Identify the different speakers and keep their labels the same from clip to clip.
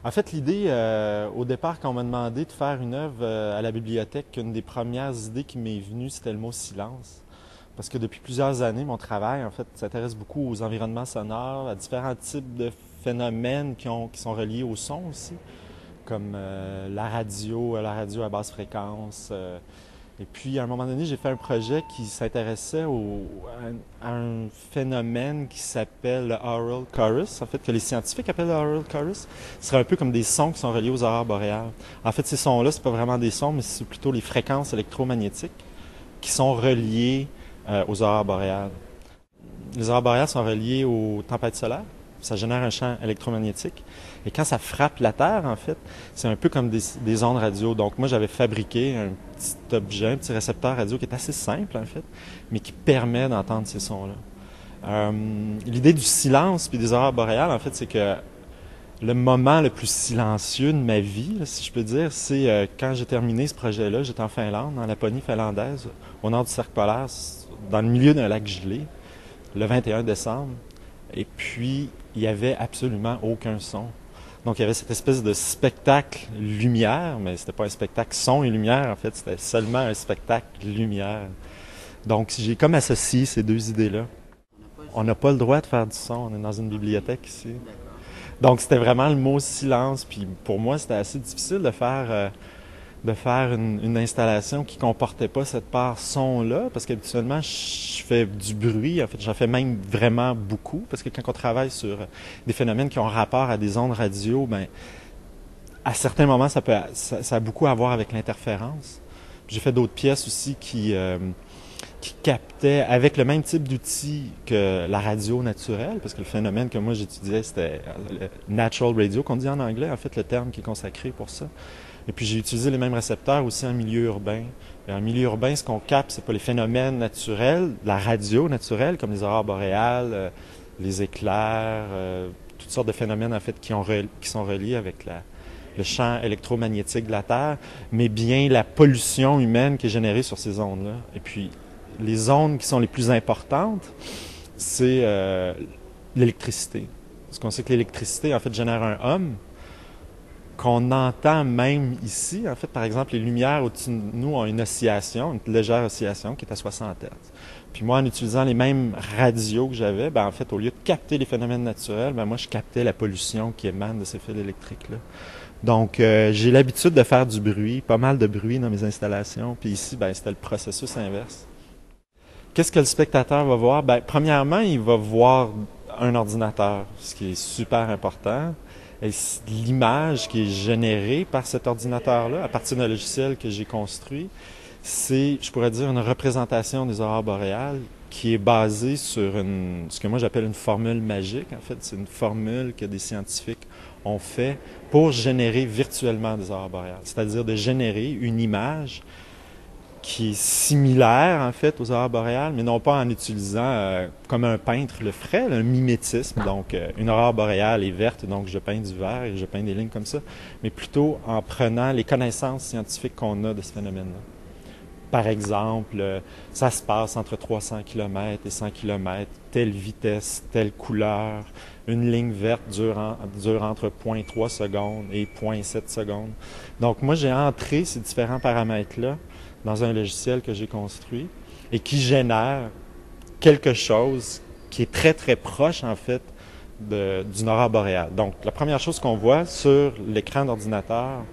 Speaker 1: En fait, l'idée, au départ, quand on m'a demandé de faire une œuvre à la bibliothèque, une des premières idées qui m'est venue, c'était le mot silence. Parce que depuis plusieurs années, mon travail, en fait, s'intéresse beaucoup aux environnements sonores, à différents types de phénomènes qui sont reliés au son aussi, comme la radio à basse fréquence. Et puis, à un moment donné, j'ai fait un projet qui s'intéressait à un phénomène qui s'appelle le aural chorus, en fait, que les scientifiques appellent le aural chorus. Ce serait un peu comme des sons qui sont reliés aux aurores boréales. En fait, ces sons-là, c'est pas vraiment des sons, mais c'est plutôt les fréquences électromagnétiques qui sont reliées aux aurores boréales. Les aurores boréales sont reliées aux tempêtes solaires. Ça génère un champ électromagnétique. Et quand ça frappe la Terre, en fait, c'est un peu comme des ondes radio. Donc, moi, j'avais fabriqué un petit objet, un petit récepteur radio qui est assez simple, en fait, mais qui permet d'entendre ces sons-là. L'idée du silence puis des aurores boréales, en fait, c'est que le moment le plus silencieux de ma vie, là, si je peux dire, c'est quand j'ai terminé ce projet-là. J'étais en Finlande, en Laponie finlandaise, au nord du cercle polaire, dans le milieu d'un lac gelé, le 21 décembre. Et puis, il n'y avait absolument aucun son. Donc, il y avait cette espèce de spectacle lumière, mais c'était pas un spectacle son et lumière, en fait, c'était seulement un spectacle lumière. Donc, j'ai comme associé ces deux idées-là. On n'a pas le droit de faire du son, on est dans une bibliothèque ici. Donc, c'était vraiment le mot silence, puis pour moi, c'était assez difficile de faire une installation qui comportait pas cette part son-là, parce qu'habituellement, je fais du bruit. En fait, j'en fais même vraiment beaucoup, parce que quand on travaille sur des phénomènes qui ont rapport à des ondes radio, ben, à certains moments, ça a beaucoup à voir avec l'interférence. J'ai fait d'autres pièces aussi qui captaient avec le même type d'outil que la radio naturelle, parce que le phénomène que moi j'étudiais, c'était le natural radio, qu'on dit en anglais, en fait, le terme qui est consacré pour ça. Et puis j'ai utilisé les mêmes récepteurs aussi en milieu urbain. Et en milieu urbain, ce qu'on capte, c'est pas les phénomènes naturels, la radio naturelle, comme les aurores boréales, les éclairs, toutes sortes de phénomènes en fait qui sont reliés avec le champ électromagnétique de la Terre, mais bien la pollution humaine qui est générée sur ces ondes-là. Et puis les ondes qui sont les plus importantes, c'est l'électricité. Parce qu'on sait que l'électricité, en fait, génère un hum qu'on entend même ici. En fait, par exemple, les lumières au-dessus de nous ont une oscillation, une légère oscillation qui est à 60 Hz. Puis moi, en utilisant les mêmes radios que j'avais, ben en fait, au lieu de capter les phénomènes naturels, ben moi, je captais la pollution qui émane de ces fils électriques-là. Donc, j'ai l'habitude de faire du bruit, pas mal de bruit dans mes installations. Puis ici, ben, c'était le processus inverse. Qu'est-ce que le spectateur va voir? Ben, premièrement, il va voir un ordinateur, ce qui est super important. Et l'image qui est générée par cet ordinateur-là, à partir d'un logiciel que j'ai construit, c'est, je pourrais dire, une représentation des aurores boréales qui est basée sur ce que moi j'appelle une formule magique. En fait, c'est une formule que des scientifiques ont fait pour générer virtuellement des aurores boréales. C'est-à-dire de générer une image qui est similaire en fait aux aurores boréales, mais non pas en utilisant comme un peintre le ferait, un mimétisme. Donc une aurore boréale est verte, donc je peins du vert et je peins des lignes comme ça, mais plutôt en prenant les connaissances scientifiques qu'on a de ce phénomène-là. Par exemple, ça se passe entre 300 km et 100 km, telle vitesse, telle couleur. Une ligne verte dure entre 0,3 secondes et 0,7 secondes. Donc moi, j'ai entré ces différents paramètres-là dans un logiciel que j'ai construit et qui génère quelque chose qui est très, très proche, en fait, d'une aurore boréale. Donc, la première chose qu'on voit sur l'écran d'ordinateur,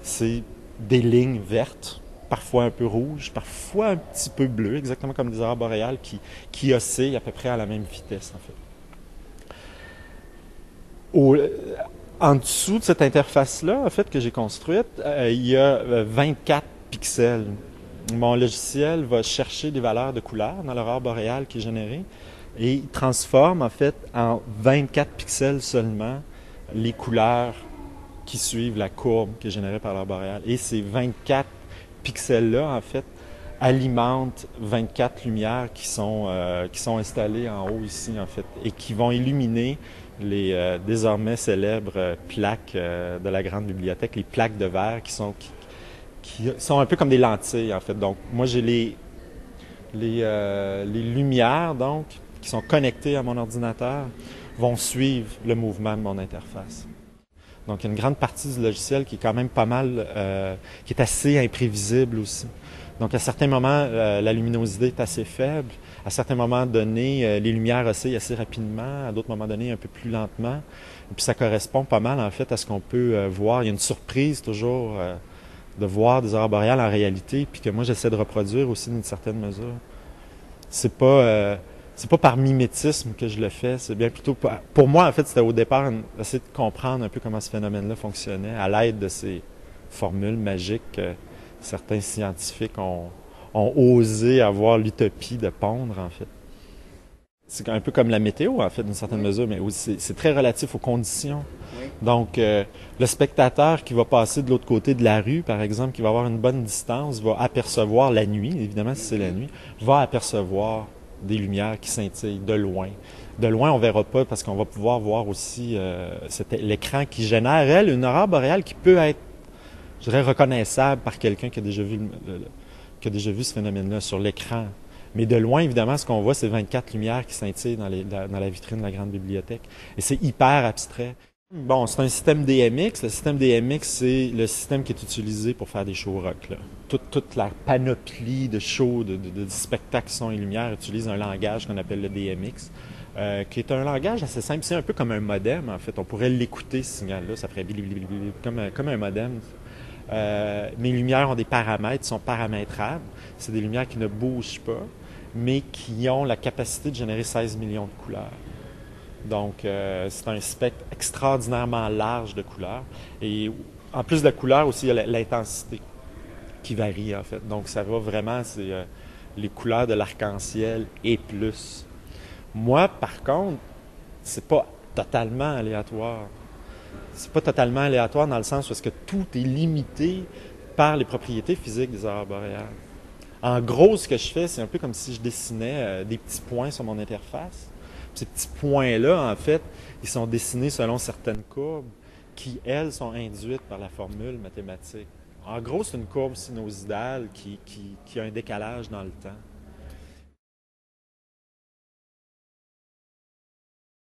Speaker 1: c'est des lignes vertes, parfois un peu rouges, parfois un petit peu bleues, exactement comme des aurores boréales qui oscillent à peu près à la même vitesse, en fait. En dessous de cette interface-là, en fait, que j'ai construite, il y a 24 pixels. Mon logiciel va chercher des valeurs de couleurs dans l'aurore boréale qui est générée et il transforme en fait en 24 pixels seulement les couleurs qui suivent la courbe qui est générée par l'aurore boréale. Et ces 24 pixels-là, en fait, alimentent 24 lumières qui sont installées en haut ici, en fait, et qui vont illuminer les désormais célèbres plaques de la grande bibliothèque, les plaques de verre qui sont un peu comme des lentilles, en fait. Donc, moi, j'ai les lumières, donc, qui sont connectées à mon ordinateur, vont suivre le mouvement de mon interface. Donc, il y a une grande partie du logiciel qui est quand même pas mal, qui est assez imprévisible aussi. Donc, à certains moments, la luminosité est assez faible. À certains moments donnés, les lumières oscillent assez rapidement. À d'autres moments donnés, un peu plus lentement. Et puis, ça correspond pas mal, en fait, à ce qu'on peut voir. Il y a une surprise toujours de voir des aurores boréales en réalité, puis que moi, j'essaie de reproduire aussi d'une certaine mesure. C'est pas... c'est pas par mimétisme que je le fais, c'est bien plutôt pour moi en fait c'était au départ d'essayer de comprendre un peu comment ce phénomène-là fonctionnait à l'aide de ces formules magiques que certains scientifiques ont osé avoir l'utopie de pondre en fait. C'est un peu comme la météo en fait d'une certaine mesure, mais aussi c'est très relatif aux conditions. Donc le spectateur qui va passer de l'autre côté de la rue par exemple, qui va avoir une bonne distance, va apercevoir la nuit, évidemment si c'est la nuit, va apercevoir des lumières qui scintillent de loin. De loin, on verra pas parce qu'on va pouvoir voir aussi l'écran qui génère, elle, une aurore boréale qui peut être, je dirais, reconnaissable par quelqu'un qui a déjà vu, qui a déjà vu ce phénomène-là sur l'écran. Mais de loin, évidemment, ce qu'on voit, c'est 24 lumières qui scintillent dans la vitrine de la grande bibliothèque. Et c'est hyper abstrait. Bon, c'est un système DMX. Le système DMX, c'est le système qui est utilisé pour faire des shows rock. Là. Toute la panoplie de shows, de spectacles son et lumière utilise un langage qu'on appelle le DMX, qui est un langage assez simple. C'est un peu comme un modem, en fait. On pourrait l'écouter, ce signal-là. Ça ferait comme un modem. Mes lumières ont des paramètres, sont paramétrables. C'est des lumières qui ne bougent pas, mais qui ont la capacité de générer 16 millions de couleurs. Donc, c'est un spectre extraordinairement large de couleurs. Et en plus de la couleur aussi, il y a l'intensité qui varie, en fait. Donc, ça va vraiment, c'est les couleurs de l'arc-en-ciel et plus. Moi, par contre, c'est pas totalement aléatoire. C'est pas totalement aléatoire dans le sens où est-ce que tout est limité par les propriétés physiques des aurores boréales. En gros, ce que je fais, c'est un peu comme si je dessinais des petits points sur mon interface. Ces petits points-là, en fait, ils sont dessinés selon certaines courbes qui, elles, sont induites par la formule mathématique. En gros, c'est une courbe sinusoïdale qui a un décalage dans le temps.